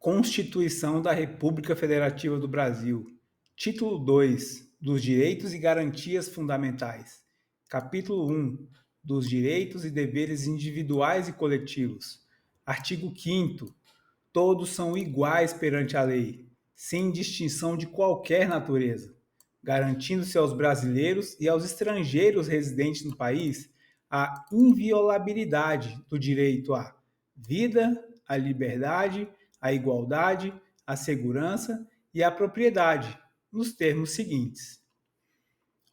Constituição da República Federativa do Brasil. Título 2. Dos Direitos e Garantias Fundamentais. Capítulo 1. Dos Direitos e Deveres Individuais e Coletivos. Artigo 5º. Todos são iguais perante a lei, sem distinção de qualquer natureza, garantindo-se aos brasileiros e aos estrangeiros residentes no país a inviolabilidade do direito à vida, à liberdade, à igualdade, à segurança e à propriedade, nos termos seguintes: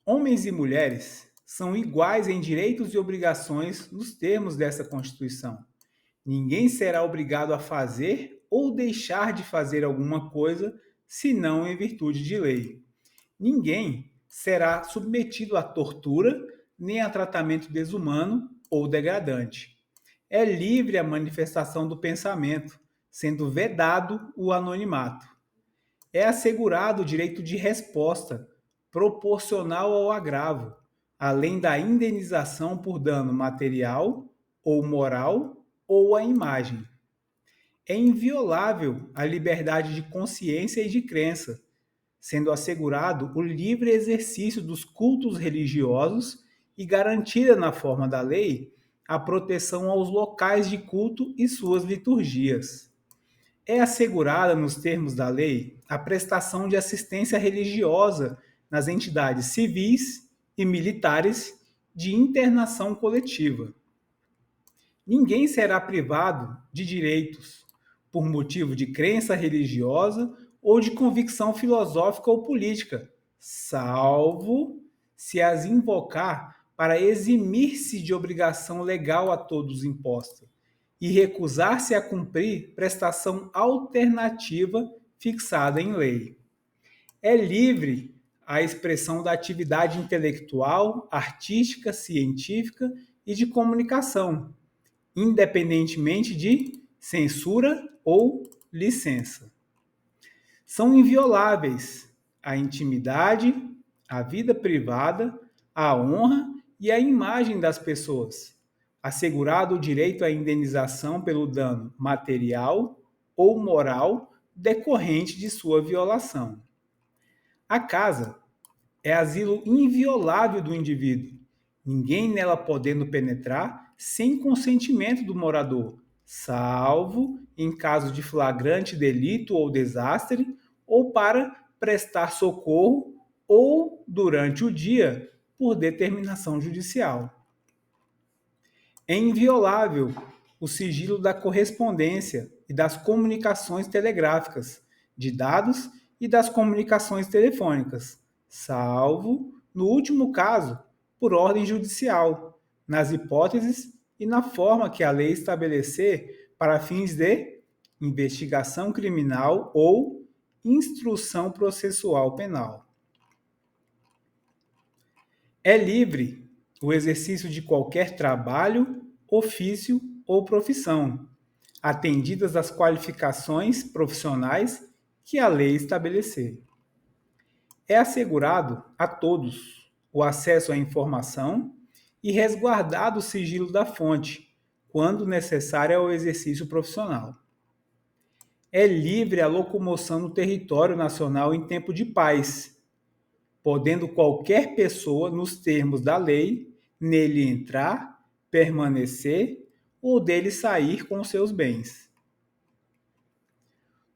homens e mulheres são iguais em direitos e obrigações nos termos dessa Constituição. Ninguém será obrigado a fazer ou deixar de fazer alguma coisa, senão em virtude de lei. Ninguém será submetido à tortura nem a tratamento desumano ou degradante. É livre a manifestação do pensamento, sendo vedado o anonimato. É assegurado o direito de resposta, proporcional ao agravo, além da indenização por dano material ou moral ou à imagem. É inviolável a liberdade de consciência e de crença, sendo assegurado o livre exercício dos cultos religiosos e garantida na forma da lei a proteção aos locais de culto e suas liturgias. É assegurada, nos termos da lei, a prestação de assistência religiosa nas entidades civis e militares de internação coletiva. Ninguém será privado de direitos por motivo de crença religiosa ou de convicção filosófica ou política, salvo se as invocar para eximir-se de obrigação legal a todos imposta e recusar-se a cumprir prestação alternativa fixada em lei. É livre a expressão da atividade intelectual, artística, científica e de comunicação, independentemente de censura ou licença. São invioláveis a intimidade, a vida privada, a honra e a imagem das pessoas, assegurado o direito à indenização pelo dano material ou moral decorrente de sua violação. A casa é asilo inviolável do indivíduo, ninguém nela podendo penetrar sem consentimento do morador, salvo em caso de flagrante delito ou desastre, ou para prestar socorro ou durante o dia por determinação judicial. É inviolável o sigilo da correspondência e das comunicações telegráficas, de dados e das comunicações telefônicas, salvo, no último caso, por ordem judicial, nas hipóteses e na forma que a lei estabelecer para fins de investigação criminal ou instrução processual penal. É livre o exercício de qualquer trabalho, ofício ou profissão, atendidas as qualificações profissionais que a lei estabelecer. É assegurado a todos o acesso à informação e resguardado o sigilo da fonte, quando necessário ao exercício profissional. É livre a locomoção no território nacional em tempo de paz, podendo qualquer pessoa, nos termos da lei, nele entrar, permanecer ou dele sair com seus bens.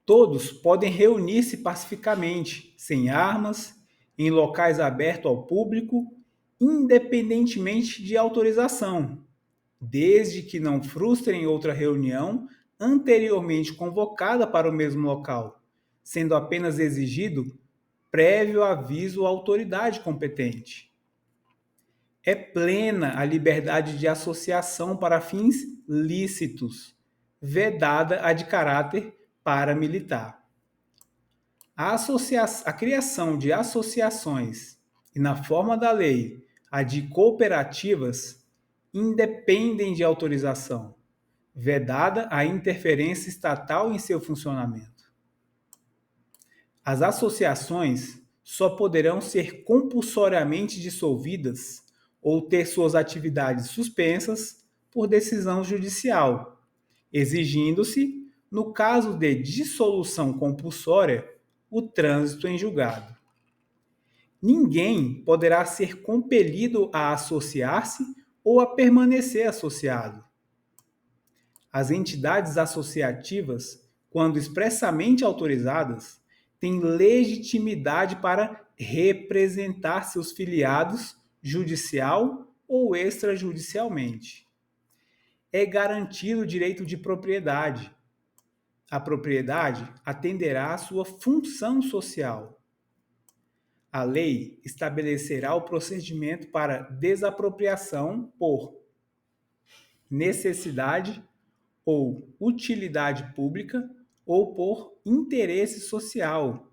Todos podem reunir-se pacificamente, sem armas, em locais abertos ao público, independentemente de autorização, desde que não frustrem outra reunião anteriormente convocada para o mesmo local, sendo apenas exigido prévio aviso à autoridade competente. É plena a liberdade de associação para fins lícitos, vedada a de caráter paramilitar. A criação de associações e, na forma da lei, a de cooperativas, independem de autorização, vedada a interferência estatal em seu funcionamento. As associações só poderão ser compulsoriamente dissolvidas ou ter suas atividades suspensas por decisão judicial, exigindo-se, no caso de dissolução compulsória, o trânsito em julgado. Ninguém poderá ser compelido a associar-se ou a permanecer associado. As entidades associativas, quando expressamente autorizadas, têm legitimidade para representar seus filiados judicial ou extrajudicialmente. É garantido o direito de propriedade. A propriedade atenderá à sua função social. A lei estabelecerá o procedimento para desapropriação por necessidade ou utilidade pública ou por interesse social,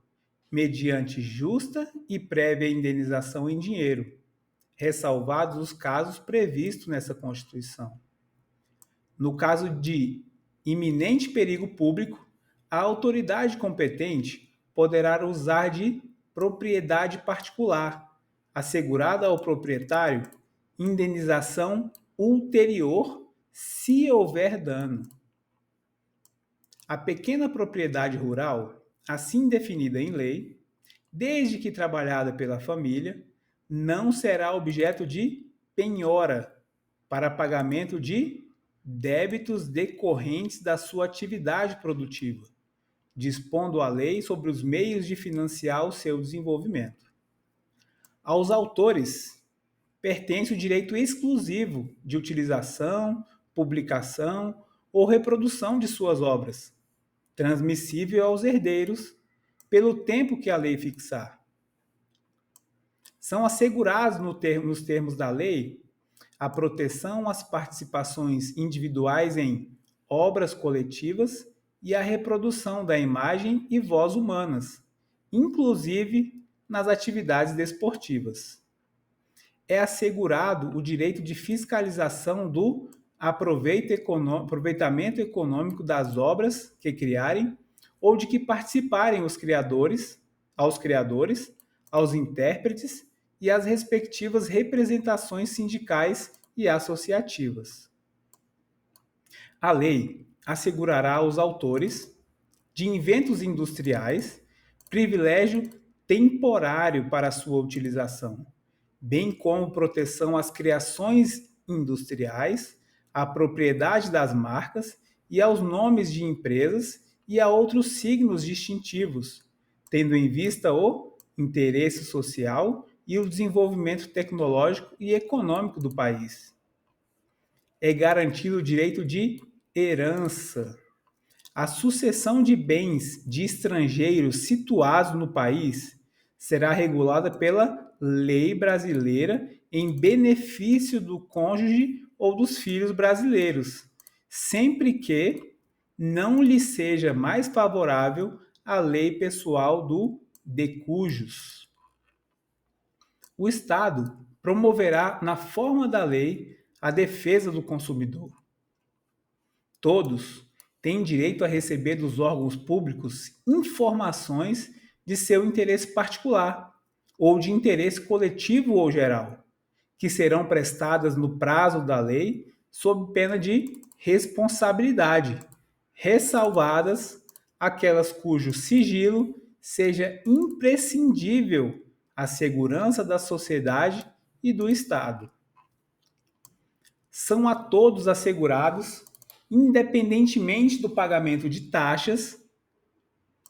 mediante justa e prévia indenização em dinheiro, ressalvados os casos previstos nessa Constituição. No caso de iminente perigo público, a autoridade competente poderá usar de propriedade particular, assegurada ao proprietário indenização ulterior se houver dano. A pequena propriedade rural, assim definida em lei, desde que trabalhada pela família, não será objeto de penhora para pagamento de débitos decorrentes da sua atividade produtiva, dispondo a lei sobre os meios de financiar o seu desenvolvimento. Aos autores pertence o direito exclusivo de utilização, publicação ou reprodução de suas obras, transmissível aos herdeiros pelo tempo que a lei fixar. São assegurados nos termos da lei a proteção às participações individuais em obras coletivas e a reprodução da imagem e voz humanas, inclusive nas atividades desportivas. É assegurado o direito de fiscalização do aproveitamento econômico das obras que criarem ou de que participarem aos criadores, aos intérpretes e às respectivas representações sindicais e associativas. A lei assegurará aos autores de inventos industriais privilégio temporário para sua utilização, bem como proteção às criações industriais, à propriedade das marcas e aos nomes de empresas e a outros signos distintivos, tendo em vista o interesse social e o desenvolvimento tecnológico e econômico do país. É garantido o direito de herança. A sucessão de bens de estrangeiros situados no país será regulada pela lei brasileira em benefício do cônjuge ou dos filhos brasileiros, sempre que não lhe seja mais favorável a lei pessoal do de cujos. O Estado promoverá, na forma da lei, a defesa do consumidor. Todos têm direito a receber dos órgãos públicos informações de seu interesse particular ou de interesse coletivo ou geral, que serão prestadas no prazo da lei sob pena de responsabilidade, ressalvadas aquelas cujo sigilo seja imprescindível à segurança da sociedade e do Estado. São a todos assegurados, independentemente do pagamento de taxas,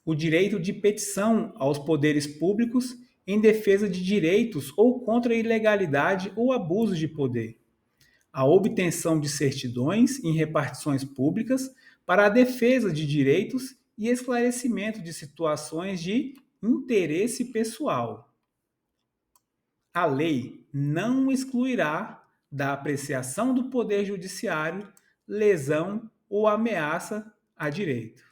o direito de petição aos poderes públicos em defesa de direitos ou contra a ilegalidade ou abuso de poder, a obtenção de certidões em repartições públicas para a defesa de direitos e esclarecimento de situações de interesse pessoal. A lei não excluirá da apreciação do Poder Judiciário lesão ou ameaça a direito.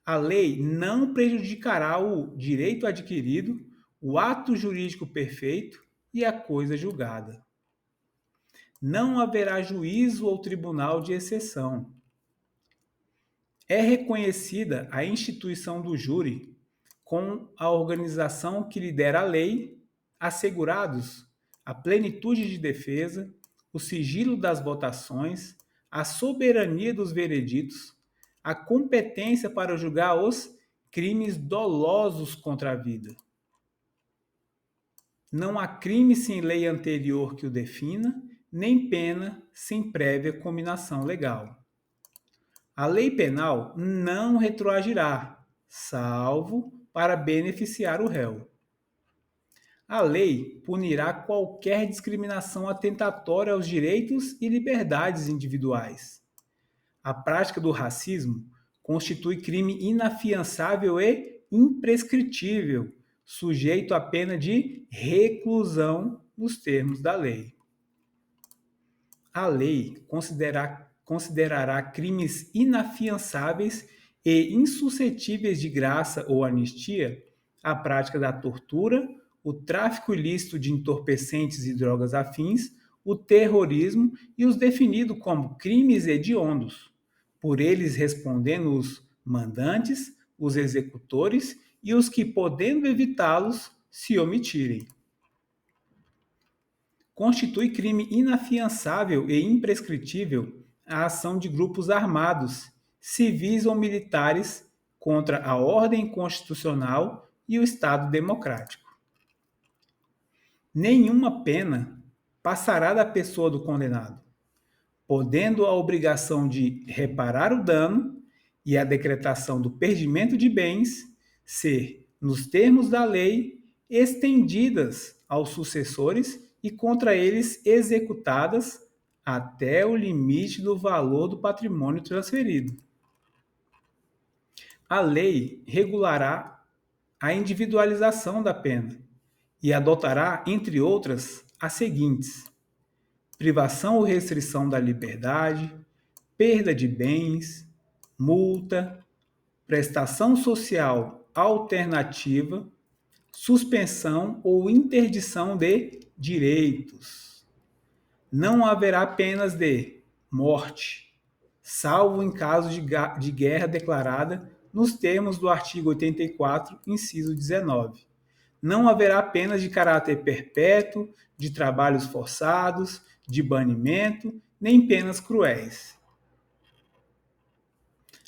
A lei não prejudicará o direito adquirido, o ato jurídico perfeito e a coisa julgada. Não haverá juízo ou tribunal de exceção. É reconhecida a instituição do júri com a organização que lhe der a lei, assegurados a plenitude de defesa, o sigilo das votações, a soberania dos vereditos, a competência para julgar os crimes dolosos contra a vida. Não há crime sem lei anterior que o defina, nem pena sem prévia cominação legal. A lei penal não retroagirá, salvo para beneficiar o réu. A lei punirá qualquer discriminação atentatória aos direitos e liberdades individuais. A prática do racismo constitui crime inafiançável e imprescritível, sujeito à pena de reclusão nos termos da lei. A lei considerará crimes inafiançáveis e insuscetíveis de graça ou anistia a prática da tortura, o tráfico ilícito de entorpecentes e drogas afins, o terrorismo e os definidos como crimes hediondos, por eles respondendo os mandantes, os executores e os que, podendo evitá-los, se omitirem. Constitui crime inafiançável e imprescritível a ação de grupos armados, civis ou militares, contra a ordem constitucional e o Estado democrático. Nenhuma pena passará da pessoa do condenado, podendo a obrigação de reparar o dano e a decretação do perdimento de bens ser, nos termos da lei, estendidas aos sucessores e contra eles executadas até o limite do valor do patrimônio transferido. A lei regulará a individualização da pena e adotará, entre outras, as seguintes: privação ou restrição da liberdade, perda de bens, multa, prestação social alternativa, suspensão ou interdição de direitos. Não haverá penas de morte, salvo em caso de guerra declarada nos termos do artigo 84, inciso 19. Não haverá penas de caráter perpétuo, de trabalhos forçados, de banimento, nem penas cruéis.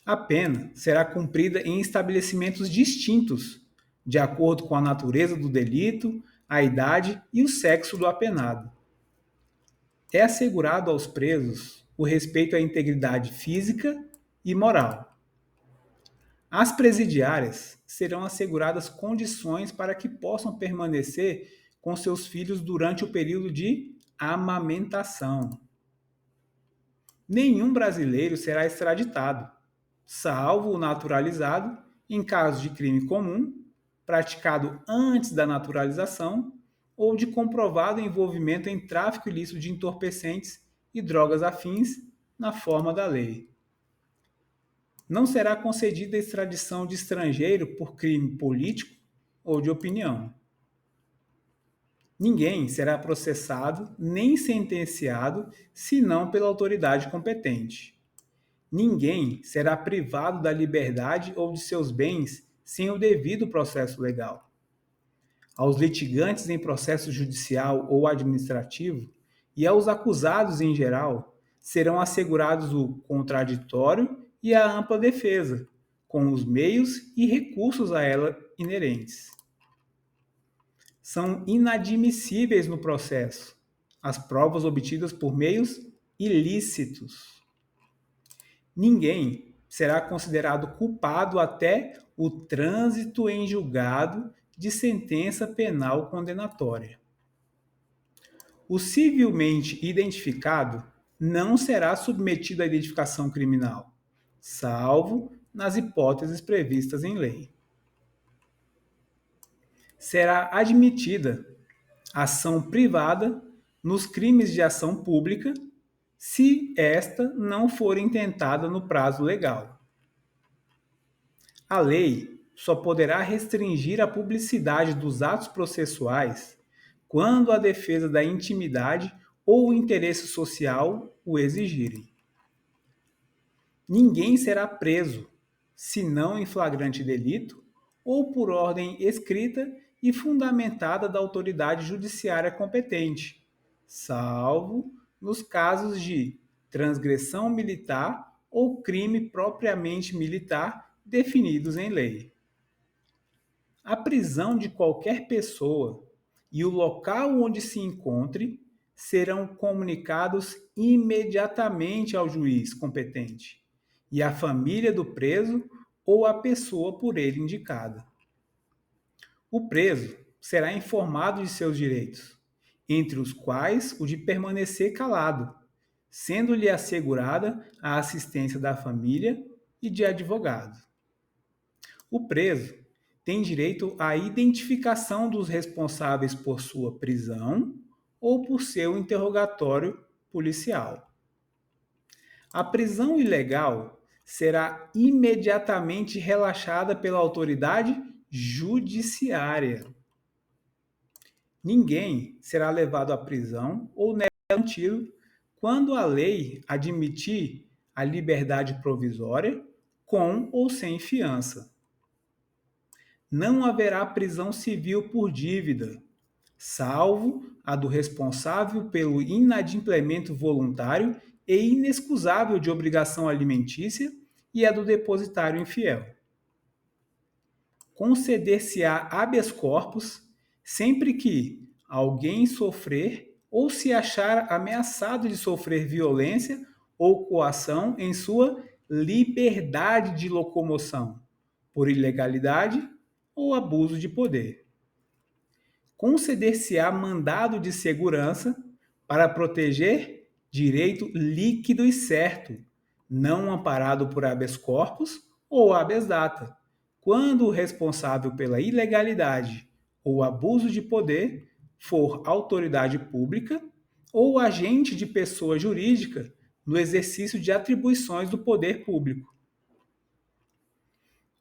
A pena será cumprida em estabelecimentos distintos, de acordo com a natureza do delito, a idade e o sexo do apenado. É assegurado aos presos o respeito à integridade física e moral. Às presidiárias serão asseguradas condições para que possam permanecer com seus filhos durante o período de amamentação. Nenhum brasileiro será extraditado, salvo o naturalizado, em caso de crime comum, praticado antes da naturalização, ou de comprovado envolvimento em tráfico ilícito de entorpecentes e drogas afins na forma da lei. Não será concedida a extradição de estrangeiro por crime político ou de opinião. Ninguém será processado nem sentenciado senão pela autoridade competente. Ninguém será privado da liberdade ou de seus bens sem o devido processo legal. Aos litigantes em processo judicial ou administrativo e aos acusados em geral serão assegurados o contraditório e a ampla defesa, com os meios e recursos a ela inerentes. São inadmissíveis no processo as provas obtidas por meios ilícitos. Ninguém será considerado culpado até o trânsito em julgado de sentença penal condenatória. O civilmente identificado não será submetido à identificação criminal, salvo nas hipóteses previstas em lei. Será admitida ação privada nos crimes de ação pública, se esta não for intentada no prazo legal. A lei só poderá restringir a publicidade dos atos processuais quando a defesa da intimidade ou o interesse social o exigirem. Ninguém será preso, senão em flagrante delito ou por ordem escrita e fundamentada da autoridade judiciária competente, salvo nos casos de transgressão militar ou crime propriamente militar definidos em lei. A prisão de qualquer pessoa e o local onde se encontre serão comunicados imediatamente ao juiz competente e à família do preso ou à pessoa por ele indicada. O preso será informado de seus direitos, entre os quais o de permanecer calado, sendo-lhe assegurada a assistência da família e de advogado. O preso tem direito à identificação dos responsáveis por sua prisão ou por seu interrogatório policial. A prisão ilegal será imediatamente relaxada pela autoridade judiciária. Ninguém será levado à prisão ou negado um tiro quando a lei admitir a liberdade provisória com ou sem fiança. Não haverá prisão civil por dívida, salvo a do responsável pelo inadimplemento voluntário e inexcusável de obrigação alimentícia e a do depositário infiel. Conceder-se-á habeas corpus sempre que alguém sofrer ou se achar ameaçado de sofrer violência ou coação em sua liberdade de locomoção, por ilegalidade ou abuso de poder. Conceder-se-á mandado de segurança para proteger direito líquido e certo, não amparado por habeas corpus ou habeas data, quando o responsável pela ilegalidade ou abuso de poder for autoridade pública ou agente de pessoa jurídica no exercício de atribuições do poder público.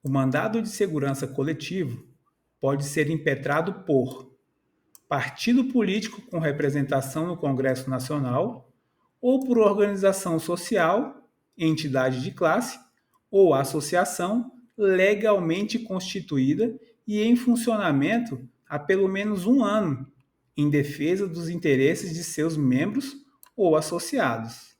O mandado de segurança coletivo pode ser impetrado por partido político com representação no Congresso Nacional ou por organização social, entidade de classe ou associação legalmente constituída e em funcionamento há pelo menos 1 ano, em defesa dos interesses de seus membros ou associados.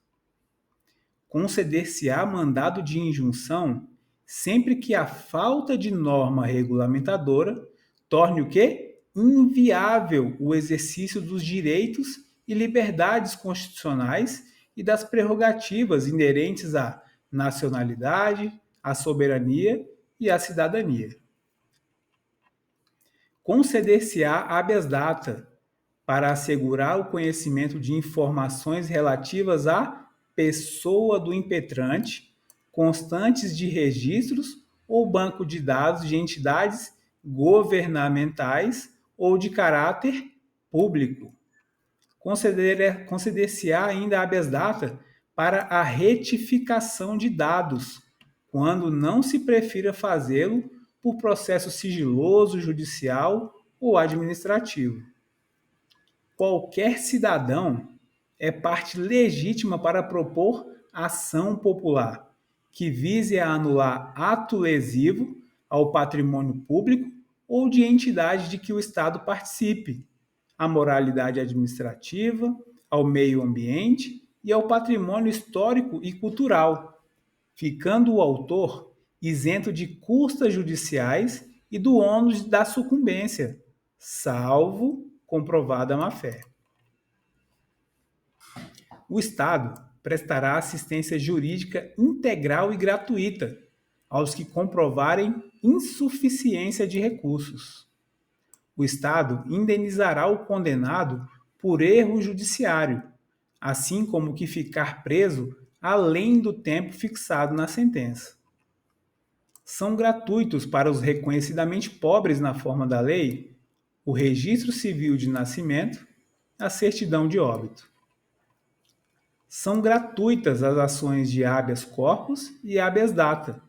Conceder-se-á mandado de injunção sempre que a falta de norma regulamentadora torne o quê? Inviável o exercício dos direitos e liberdades constitucionais e das prerrogativas inerentes à nacionalidade, à soberania e à cidadania. Conceder-se-á habeas data para assegurar o conhecimento de informações relativas à pessoa do impetrante, constantes de registros ou banco de dados de entidades governamentais ou de caráter público. Conceder-se-á ainda habeas data para a retificação de dados, quando não se prefira fazê-lo por processo sigiloso, judicial ou administrativo. Qualquer cidadão é parte legítima para propor ação popular que vise a anular ato lesivo ao patrimônio público ou de entidade de que o Estado participe, à moralidade administrativa, ao meio ambiente e ao patrimônio histórico e cultural, ficando o autor isento de custas judiciais e do ônus da sucumbência, salvo comprovada má-fé. O Estado prestará assistência jurídica integral e gratuita aos que comprovarem insuficiência de recursos. O Estado indenizará o condenado por erro judiciário, assim como o que ficar preso além do tempo fixado na sentença. São gratuitos para os reconhecidamente pobres na forma da lei o registro civil de nascimento, a certidão de óbito. São gratuitas as ações de habeas corpus e habeas data,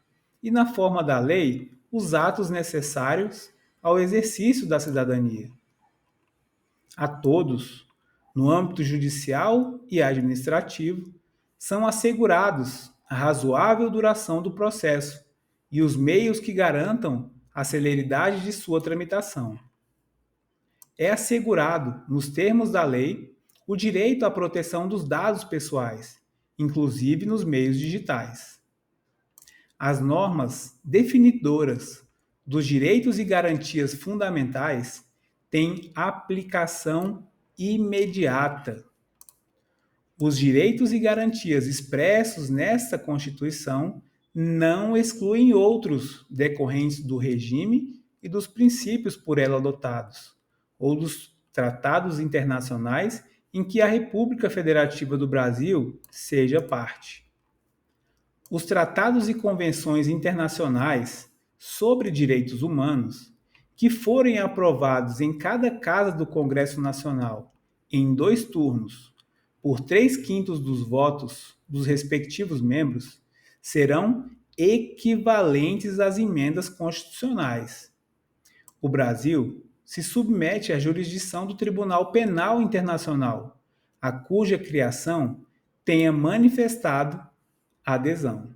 e na forma da lei, os atos necessários ao exercício da cidadania. A todos, no âmbito judicial e administrativo, são assegurados a razoável duração do processo e os meios que garantam a celeridade de sua tramitação. É assegurado, nos termos da lei, o direito à proteção dos dados pessoais inclusive nos meios digitais. As normas definidoras dos direitos e garantias fundamentais têm aplicação imediata. Os direitos e garantias expressos nesta Constituição não excluem outros decorrentes do regime e dos princípios por ela adotados, ou dos tratados internacionais em que a República Federativa do Brasil seja parte. Os tratados e convenções internacionais sobre direitos humanos, que forem aprovados em cada casa do Congresso Nacional em 2 turnos, por 3/5 dos votos dos respectivos membros, serão equivalentes às emendas constitucionais. O Brasil se submete à jurisdição do Tribunal Penal Internacional, a cuja criação tenha manifestado adesão.